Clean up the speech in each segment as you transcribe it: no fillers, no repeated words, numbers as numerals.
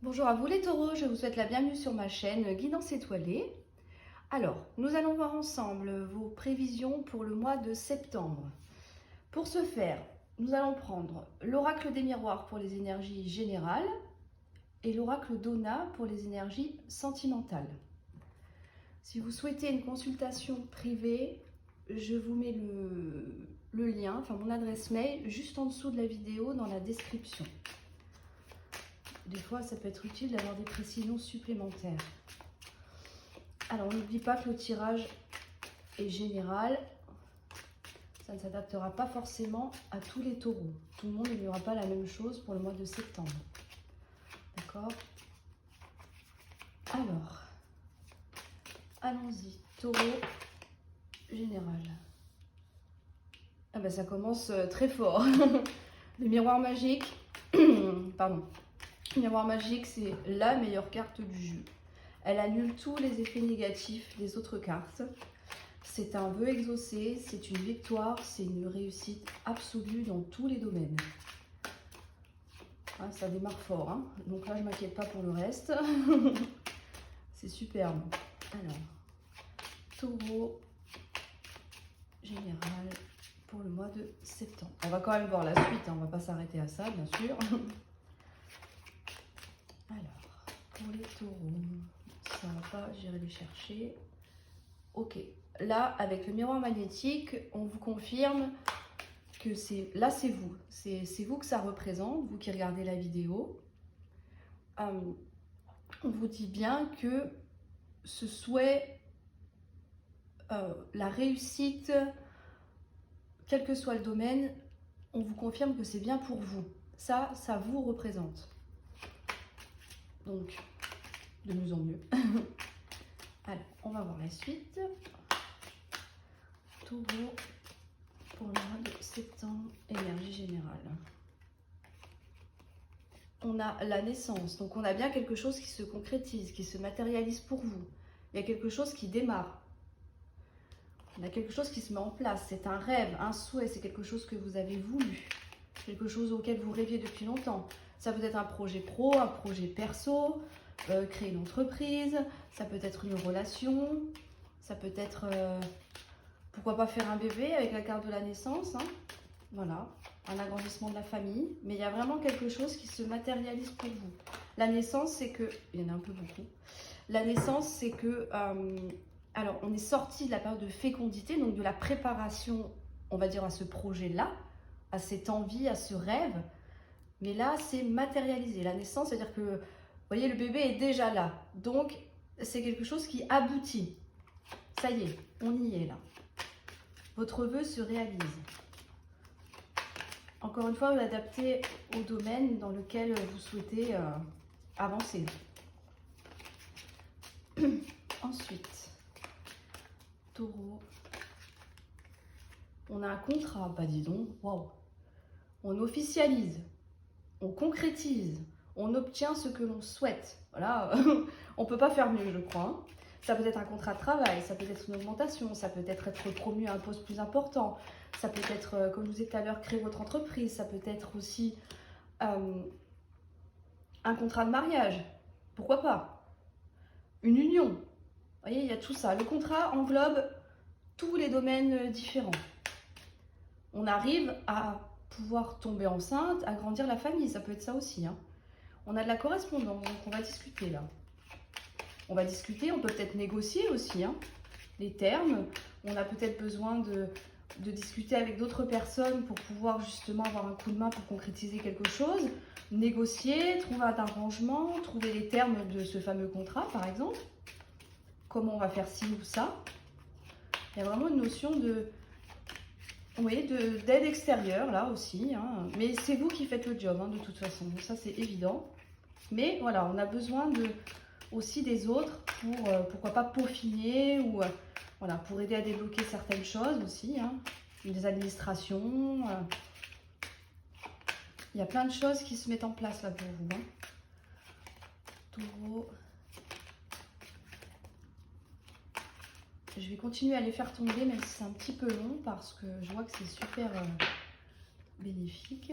Bonjour à vous les taureaux, je vous souhaite la bienvenue sur ma chaîne Guidance étoilée. Alors, nous allons voir ensemble vos prévisions pour le mois de septembre. Pour ce faire, nous allons prendre l'oracle des miroirs pour les énergies générales et l'oracle d'Ona pour les énergies sentimentales. Si vous souhaitez une consultation privée, je vous mets le lien, enfin mon adresse mail, juste en dessous de la vidéo dans la description. Des fois, ça peut être utile d'avoir des précisions supplémentaires. Alors, on n'oublie pas que le tirage est général. Ça ne s'adaptera pas forcément à tous les taureaux. Tout le monde n'y aura pas la même chose pour le mois de septembre. D'accord? Alors, allons-y. Taureau général. Ah ben, ça commence très fort. Le miroir magique. Pardon. Le miroir magique, c'est la meilleure carte du jeu. Elle annule tous les effets négatifs des autres cartes. C'est un vœu exaucé, c'est une victoire, c'est une réussite absolue dans tous les domaines. Hein, ça démarre fort, hein. Donc là je ne m'inquiète pas pour le reste. C'est superbe. Alors, taureau général pour le mois de septembre. On va quand même voir la suite, hein. On ne va pas s'arrêter à ça, bien sûr. Alors, pour les taureaux, ça ne va pas, j'irai les chercher. Ok, là, avec le miroir magnétique, on vous confirme que là, c'est vous. C'est vous que ça représente, vous qui regardez la vidéo. On vous dit bien que ce souhait, la réussite, quel que soit le domaine, on vous confirme que c'est bien pour vous. Ça vous représente. Donc, de mieux en mieux. Alors, on va voir la suite. Taureau pour le mois de septembre, énergie générale. On a la naissance, donc on a bien quelque chose qui se concrétise, qui se matérialise pour vous. Il y a quelque chose qui démarre. On a quelque chose qui se met en place. C'est un rêve, un souhait, c'est quelque chose que vous avez voulu. Quelque chose auquel vous rêviez depuis longtemps. Ça peut être un projet pro, un projet perso, créer une entreprise, ça peut être une relation, ça peut être, pourquoi pas faire un bébé avec la carte de la naissance, hein. Voilà, un agrandissement de la famille. Mais il y a vraiment quelque chose qui se matérialise pour vous. La naissance, c'est que, il y en a un peu beaucoup, la naissance, c'est que, alors on est sorti de la période de fécondité, donc de la préparation, on va dire, à ce projet-là, à cette envie, à ce rêve. Mais là, c'est matérialisé. La naissance, c'est-à-dire que, vous voyez, le bébé est déjà là. Donc, c'est quelque chose qui aboutit. Ça y est, on y est là. Votre vœu se réalise. Encore une fois, vous l'adaptez au domaine dans lequel vous souhaitez avancer. Ensuite, taureau. On a un contrat, bah dis donc, waouh. On officialise, on concrétise, on obtient ce que l'on souhaite. Voilà, on ne peut pas faire mieux, je crois, hein. Ça peut être un contrat de travail, ça peut être une augmentation, ça peut être promu à un poste plus important, ça peut être, comme je vous ai dit tout à l'heure, créer votre entreprise, ça peut être aussi un contrat de mariage, pourquoi pas, une union. Vous voyez, il y a tout ça. Le contrat englobe tous les domaines différents. On arrive à pouvoir tomber enceinte, agrandir la famille, ça peut être ça aussi, hein. On a de la correspondance, donc on va discuter là. On va discuter, on peut peut-être négocier aussi, hein, les termes. On a peut-être besoin de discuter avec d'autres personnes pour pouvoir justement avoir un coup de main pour concrétiser quelque chose. Négocier, trouver un arrangement, trouver les termes de ce fameux contrat par exemple. Comment on va faire ci ou ça. Il y a vraiment une notion de... Oui, d'aide extérieure là aussi, hein. Mais c'est vous qui faites le job, hein, de toute façon, ça c'est évident. Mais voilà, on a besoin aussi des autres pour, pourquoi pas, peaufiner ou voilà, pour aider à débloquer certaines choses aussi, hein. Des administrations. Il y a plein de choses qui se mettent en place là pour vous, hein. Taureau. Je vais continuer à les faire tomber, même si c'est un petit peu long, parce que je vois que c'est super bénéfique.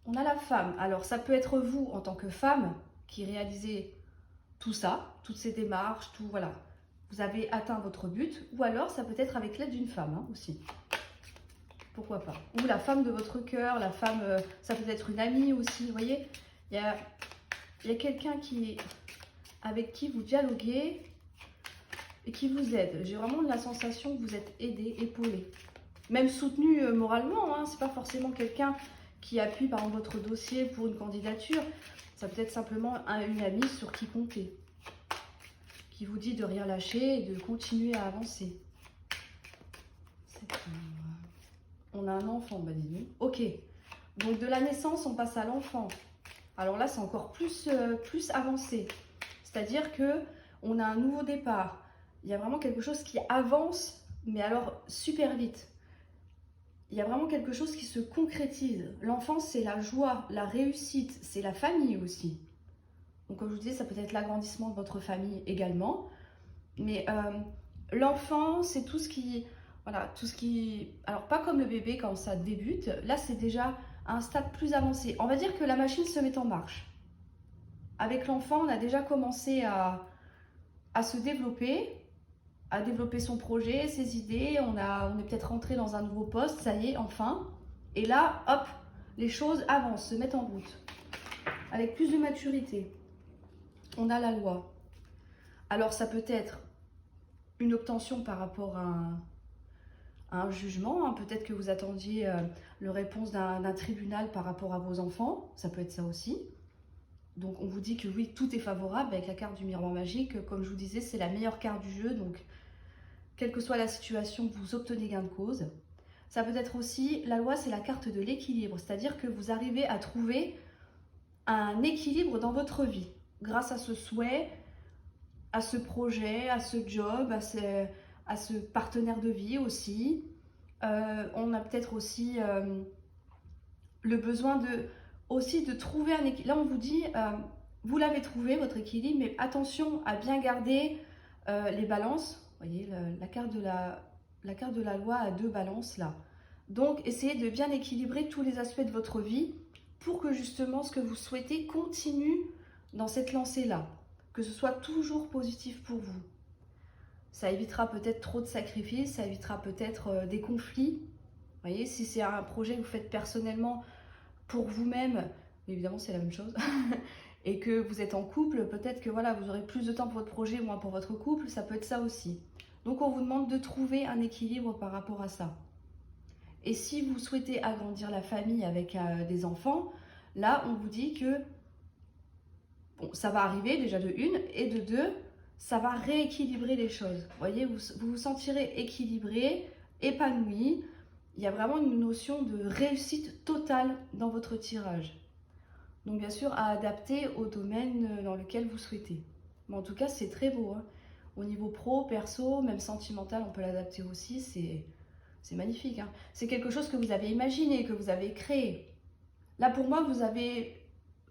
On a la femme. Alors, ça peut être vous, en tant que femme, qui réalisez tout ça, toutes ces démarches, tout, voilà. Vous avez atteint votre but. Ou alors, ça peut être avec l'aide d'une femme hein, aussi. Pourquoi pas. Ou la femme de votre cœur, la femme, ça peut être une amie aussi, vous voyez. Il y a quelqu'un avec qui vous dialoguez et qui vous aide. J'ai vraiment la sensation que vous êtes aidé, épaulé. Même soutenu moralement, hein. C'est pas forcément quelqu'un qui appuie par exemple votre dossier pour une candidature. Ça peut être simplement une amie sur qui compter. Qui vous dit de rien lâcher et de continuer à avancer. On a un enfant, bah dis donc. Ok, donc de la naissance, on passe à l'enfant. Alors là, c'est encore plus avancé. C'est-à-dire que on a un nouveau départ. Il y a vraiment quelque chose qui avance, mais alors super vite. Il y a vraiment quelque chose qui se concrétise. L'enfance, c'est la joie, la réussite, c'est la famille aussi. Donc comme je vous disais, ça peut être l'agrandissement de votre famille également. Mais l'enfant, c'est tout ce qui... Voilà, tout ce qui... Alors pas comme le bébé quand ça débute. Là, c'est déjà à un stade plus avancé. On va dire que la machine se met en marche. Avec l'enfant, on a déjà commencé à se développer, à développer son projet, ses idées. On est peut-être rentré dans un nouveau poste, ça y est, enfin. Et là, hop, les choses avancent, se mettent en route. Avec plus de maturité. On a la loi. Alors, ça peut être une obtention par rapport à un jugement. Hein. Peut-être que vous attendiez la réponse d'un tribunal par rapport à vos enfants. Ça peut être ça aussi. Donc on vous dit que oui, tout est favorable avec la carte du miroir magique. Comme je vous disais, c'est la meilleure carte du jeu. Donc, quelle que soit la situation, vous obtenez gain de cause. Ça peut être aussi, la loi, c'est la carte de l'équilibre. C'est-à-dire que vous arrivez à trouver un équilibre dans votre vie. Grâce à ce souhait, à ce projet, à ce job, à ce partenaire de vie aussi. On a peut-être aussi le besoin de trouver un équilibre. Là, on vous dit, vous l'avez trouvé, votre équilibre, mais attention à bien garder les balances. Vous voyez, la carte de la loi a 2 balances là. Donc, essayez de bien équilibrer tous les aspects de votre vie pour que justement ce que vous souhaitez continue dans cette lancée-là. Que ce soit toujours positif pour vous. Ça évitera peut-être trop de sacrifices, ça évitera peut-être des conflits. Vous voyez, si c'est un projet que vous faites personnellement pour vous-même, évidemment c'est la même chose, et que vous êtes en couple, peut-être que voilà, vous aurez plus de temps pour votre projet, moins pour votre couple, ça peut être ça aussi. Donc on vous demande de trouver un équilibre par rapport à ça. Et si vous souhaitez agrandir la famille avec des enfants, là on vous dit que bon, ça va arriver déjà de 1 et de 2, ça va rééquilibrer les choses. Vous voyez, vous vous sentirez équilibré, épanoui. Il y a vraiment une notion de réussite totale dans votre tirage. Donc bien sûr, à adapter au domaine dans lequel vous souhaitez. Mais en tout cas, c'est très beau. Hein. Au niveau pro, perso, même sentimental, on peut l'adapter aussi. C'est magnifique. Hein. C'est quelque chose que vous avez imaginé, que vous avez créé. Là, pour moi, vous avez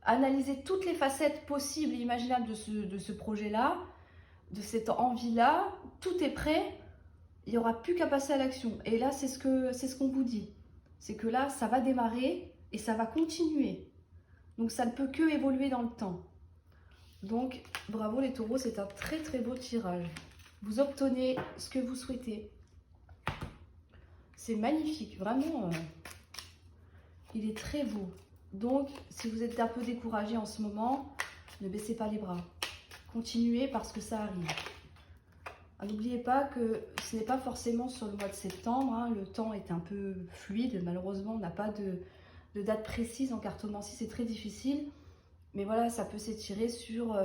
analysé toutes les facettes possibles et imaginables de ce projet-là, de cette envie-là. Tout est prêt. Il n'y aura plus qu'à passer à l'action. Et là, c'est ce qu'on vous dit. C'est que là, ça va démarrer et ça va continuer. Donc, ça ne peut que évoluer dans le temps. Donc, bravo les taureaux, c'est un très très beau tirage. Vous obtenez ce que vous souhaitez. C'est magnifique, vraiment. Il est très beau. Donc, si vous êtes un peu découragé en ce moment, ne baissez pas les bras. Continuez parce que ça arrive. N'oubliez pas que ce n'est pas forcément sur le mois de septembre. Hein, le temps est un peu fluide. Malheureusement, on n'a pas de date précise en cartomancie. C'est très difficile. Mais voilà, ça peut s'étirer sur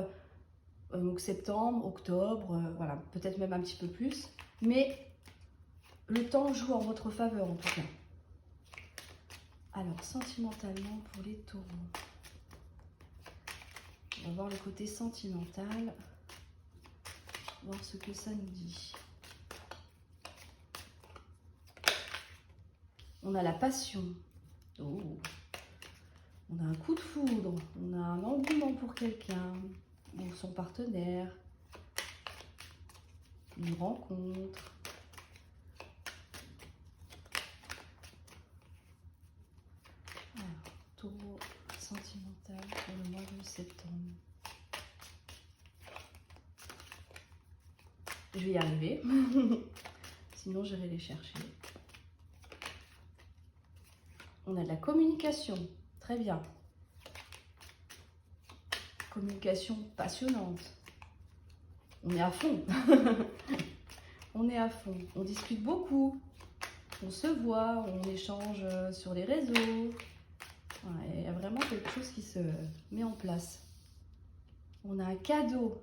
donc septembre, octobre, voilà, peut-être même un petit peu plus. Mais le temps joue en votre faveur en tout cas. Alors, sentimentalement pour les taureaux. On va voir le côté sentimental. Voir ce que ça nous dit. On a la passion. Oh. On a un coup de foudre. On a un engouement pour quelqu'un. Ou son partenaire. Une rencontre. Alors, taureau. sentimentale pour le mois de septembre. Je vais y arriver. Sinon, j'irai les chercher. On a de la communication. Très bien. Communication passionnante. On est à fond. On est à fond. On discute beaucoup. On se voit. On échange sur les réseaux. Voilà, il y a vraiment quelque chose qui se met en place. On a un cadeau.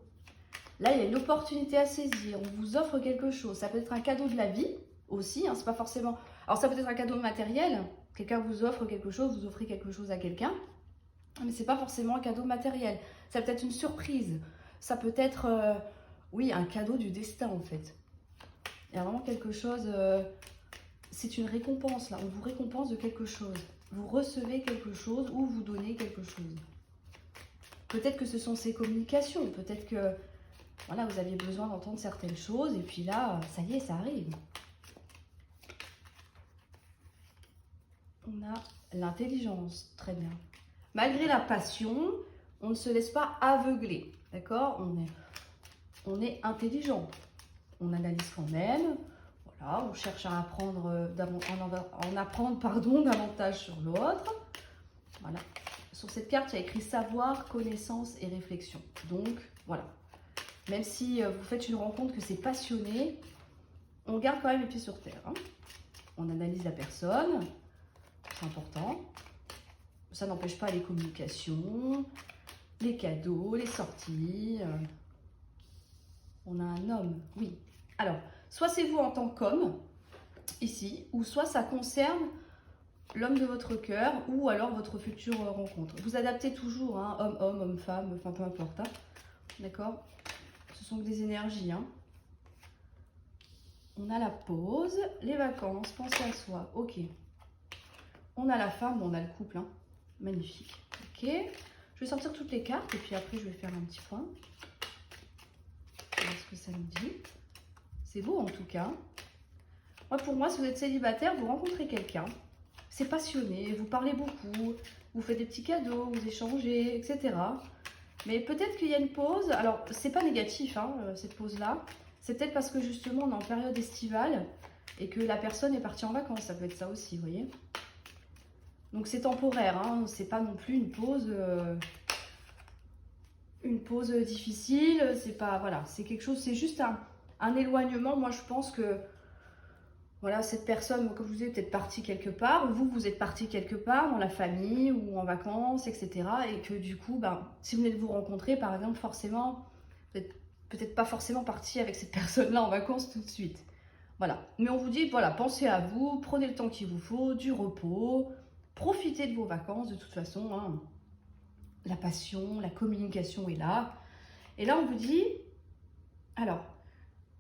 Là, il y a une opportunité à saisir. On vous offre quelque chose. Ça peut être un cadeau de la vie aussi. Hein, c'est pas forcément. Alors, ça peut être un cadeau matériel. Quelqu'un vous offre quelque chose, vous offrez quelque chose à quelqu'un. Mais c'est pas forcément un cadeau matériel. Ça peut être une surprise. Ça peut être, oui, un cadeau du destin en fait. Il y a vraiment quelque chose. C'est une récompense là. On vous récompense de quelque chose. Vous recevez quelque chose ou vous donnez quelque chose. Peut-être que ce sont ces communications. Peut-être que voilà, vous aviez besoin d'entendre certaines choses et puis là, ça y est, ça arrive. On a l'intelligence, très bien. Malgré la passion, on ne se laisse pas aveugler, d'accord? On est intelligent, on analyse quand même, voilà, on cherche à apprendre, en apprendre davantage sur l'autre. Voilà. Sur cette carte, il y a écrit savoir, connaissance et réflexion. Donc, voilà. Même si vous faites une rencontre que c'est passionné, on garde quand même les pieds sur terre. Hein. On analyse la personne, c'est important. Ça n'empêche pas les communications, les cadeaux, les sorties. On a un homme, oui. Alors, soit c'est vous en tant qu'homme, ici, ou soit ça concerne l'homme de votre cœur, ou alors votre future rencontre. Vous adaptez toujours, hein, homme-homme, homme-femme, enfin peu importe. Hein. D'accord ? Ce sont que des énergies. Hein. On a la pause, les vacances, pensez à soi. Ok. On a la femme, on a le couple. Hein. Magnifique. Ok. Je vais sortir toutes les cartes et puis après je vais faire un petit point. Voir ce que ça nous dit. C'est beau en tout cas. Moi, pour moi, si vous êtes célibataire, vous rencontrez quelqu'un. C'est passionné, vous parlez beaucoup, vous faites des petits cadeaux, vous échangez, etc. Mais peut-être qu'il y a une pause. Alors, c'est pas négatif, hein, cette pause-là. C'est peut-être parce que justement, on est en période estivale et que la personne est partie en vacances. Ça peut être ça aussi, vous voyez. Donc, c'est temporaire. Hein, c'est pas non plus une pause difficile. C'est pas, voilà, c'est quelque chose. C'est juste un éloignement. Moi, je pense que voilà, cette personne, comme je vous disais, peut-être partie quelque part, ou vous êtes parti quelque part dans la famille ou en vacances, etc. Et que du coup, si vous venez de vous rencontrer, par exemple, forcément, vous n'êtes peut-être pas forcément parti avec cette personne-là en vacances tout de suite. Voilà. Mais on vous dit, voilà, pensez à vous, prenez le temps qu'il vous faut, du repos, profitez de vos vacances, de toute façon. Hein, la passion, la communication est là. Et là, on vous dit, alors,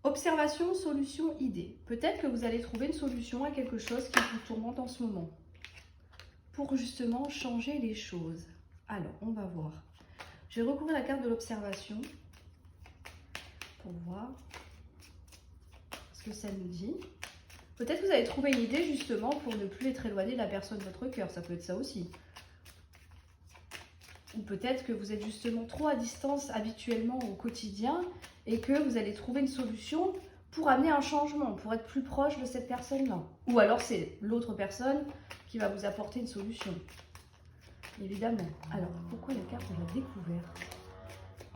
observation, solution, idée. Peut-être que vous allez trouver une solution à quelque chose qui vous tourmente en ce moment. Pour justement changer les choses. Alors, on va voir. Je vais recouvrir la carte de l'observation pour voir ce que ça nous dit. Peut-être que vous allez trouver une idée justement pour ne plus être éloigné de la personne de votre cœur. Ça peut être ça aussi. Ou peut-être que vous êtes justement trop à distance habituellement au quotidien et que vous allez trouver une solution pour amener un changement, pour être plus proche de cette personne-là. Ou alors c'est l'autre personne qui va vous apporter une solution. Évidemment. Alors, pourquoi la carte de la découverte?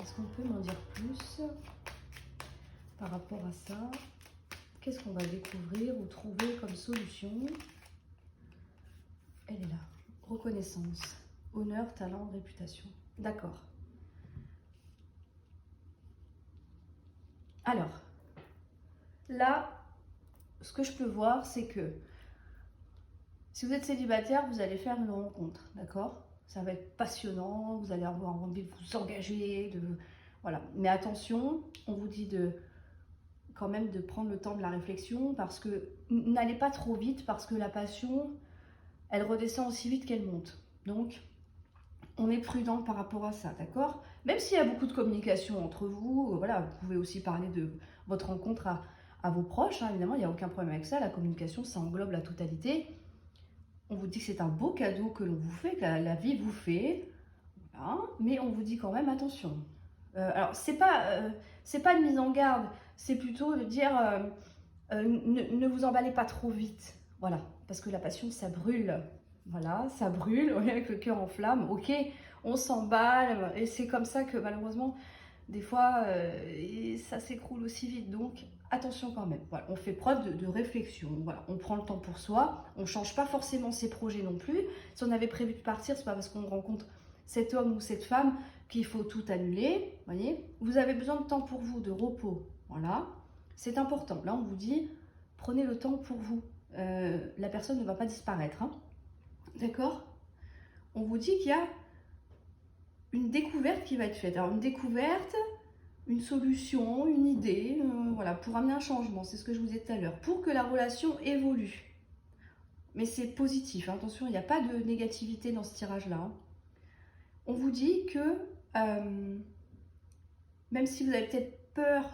Est-ce qu'on peut m'en dire plus par rapport à ça? Qu'est-ce qu'on va découvrir ou trouver comme solution? Elle est là. Reconnaissance. Honneur, talent, réputation. D'accord. Alors, là, ce que je peux voir, c'est que si vous êtes célibataire, vous allez faire une rencontre, d'accord? Ça va être passionnant, vous allez avoir envie de vous engager, voilà. Mais attention, on vous dit quand même de prendre le temps de la réflexion parce que n'allez pas trop vite parce que la passion, elle redescend aussi vite qu'elle monte. Donc, on est prudent par rapport à ça, d'accord? Même s'il y a beaucoup de communication entre vous, voilà, vous pouvez aussi parler de votre rencontre à vos proches, hein, évidemment, il n'y a aucun problème avec ça. La communication, ça englobe la totalité. On vous dit que c'est un beau cadeau que l'on vous fait, que la vie vous fait. Voilà. Mais on vous dit quand même attention. Alors, c'est pas une mise en garde, c'est plutôt de dire ne vous emballez pas trop vite. Voilà, parce que la passion, ça brûle. Voilà, ça brûle, on est avec le cœur en flamme. Ok, on s'emballe, et c'est comme ça que malheureusement, des fois, ça s'écroule aussi vite. Donc, attention quand même. Voilà, on fait preuve de réflexion. Voilà, on prend le temps pour soi. On ne change pas forcément ses projets non plus. Si on avait prévu de partir, c'est pas parce qu'on rencontre cet homme ou cette femme qu'il faut tout annuler. Voyez, vous avez besoin de temps pour vous, de repos. Voilà, c'est important. Là, on vous dit, prenez le temps pour vous. La personne ne va pas disparaître. Hein. D'accord? On vous dit qu'il y a une découverte qui va être faite. Alors, une découverte, une solution, une idée, voilà, pour amener un changement. C'est ce que je vous disais tout à l'heure. Pour que la relation évolue. Mais c'est positif. Hein. Attention, il n'y a pas de négativité dans ce tirage-là. Hein. On vous dit que même si vous avez peut-être peur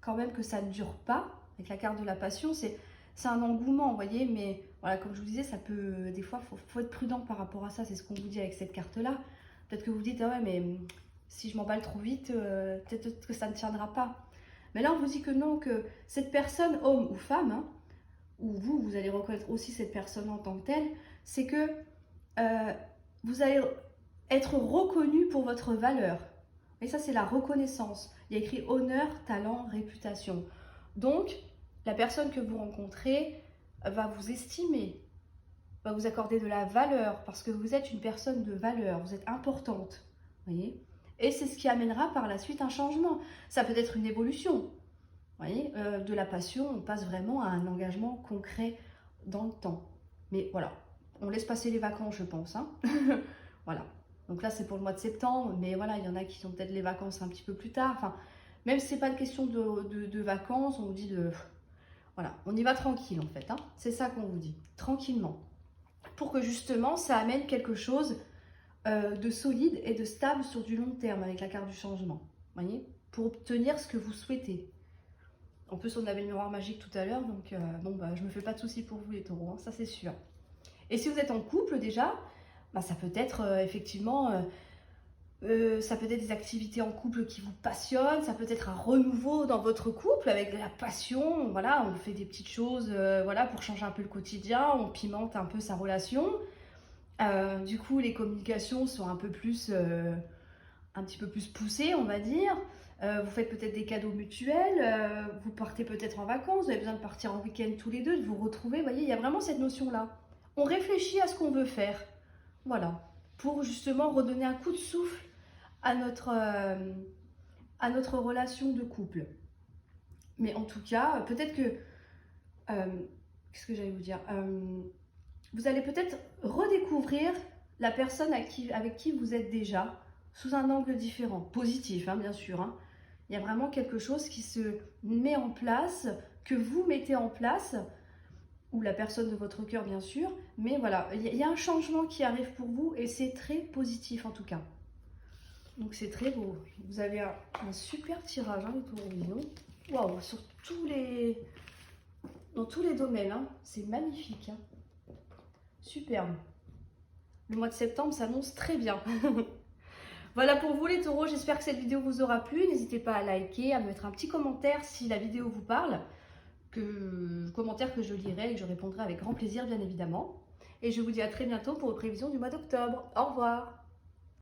quand même que ça ne dure pas, avec la carte de la passion, c'est un engouement, vous voyez, mais voilà, comme je vous disais, ça peut, des fois, faut être prudent par rapport à ça, c'est ce qu'on vous dit avec cette carte-là. Peut-être que vous dites, ah ouais, mais si je m'emballe trop vite, peut-être que ça ne tiendra pas. Mais là, on vous dit que non, que cette personne, homme ou femme, hein, ou vous allez reconnaître aussi cette personne en tant que telle, c'est que vous allez être reconnu pour votre valeur. Et ça, c'est la reconnaissance. Il y a écrit honneur, talent, réputation. Donc, la personne que vous rencontrez va vous estimer, va vous accorder de la valeur parce que vous êtes une personne de valeur, vous êtes importante. Voyez ? Et c'est ce qui amènera par la suite un changement. Ça peut être une évolution. Voyez ? De la passion, on passe vraiment à un engagement concret dans le temps. Mais voilà, on laisse passer les vacances, je pense. Hein. Voilà. Donc là, c'est pour le mois de septembre, mais voilà, il y en a qui ont peut-être les vacances un petit peu plus tard. Enfin, même si ce n'est pas une question de vacances, on vous dit de... Voilà, on y va tranquille en fait. Hein. C'est ça qu'on vous dit, tranquillement. Pour que justement, ça amène quelque chose de solide et de stable sur du long terme avec la carte du changement. Voyez, pour obtenir ce que vous souhaitez. En plus, on avait le miroir magique tout à l'heure, donc bon, bah, je ne me fais pas de soucis pour vous les taureaux, hein, ça c'est sûr. Et si vous êtes en couple déjà, bah, ça peut être effectivement, ça peut être des activités en couple qui vous passionnent, ça peut être un renouveau dans votre couple avec de la passion, voilà, on fait des petites choses voilà, pour changer un peu le quotidien, on pimente un peu sa relation. Du coup, les communications sont un petit peu plus poussées, on va dire. Vous faites peut-être des cadeaux mutuels, vous partez peut-être en vacances, vous avez besoin de partir en week-end tous les deux, de vous retrouver, vous voyez, il y a vraiment cette notion-là. On réfléchit à ce qu'on veut faire. Voilà, pour justement redonner un coup de souffle à notre relation de couple. Mais en tout cas, peut-être que... qu'est-ce que j'allais vous dire vous allez peut-être redécouvrir la personne avec qui vous êtes déjà, sous un angle différent, positif, hein, bien sûr. Hein. Il y a vraiment quelque chose qui se met en place, que vous mettez en place, ou la personne de votre cœur bien sûr, mais voilà, il y a un changement qui arrive pour vous et c'est très positif en tout cas. Donc c'est très beau. Vous avez un super tirage, hein, les taureaux. Waouh, dans tous les domaines, hein. C'est magnifique. Hein. Superbe. Le mois de septembre s'annonce très bien. Voilà pour vous les taureaux, j'espère que cette vidéo vous aura plu. N'hésitez pas à liker, à mettre un petit commentaire si la vidéo vous parle. Commentaire que je lirai et que je répondrai avec grand plaisir bien évidemment. Et je vous dis à très bientôt pour vos prévisions du mois d'octobre. Au revoir.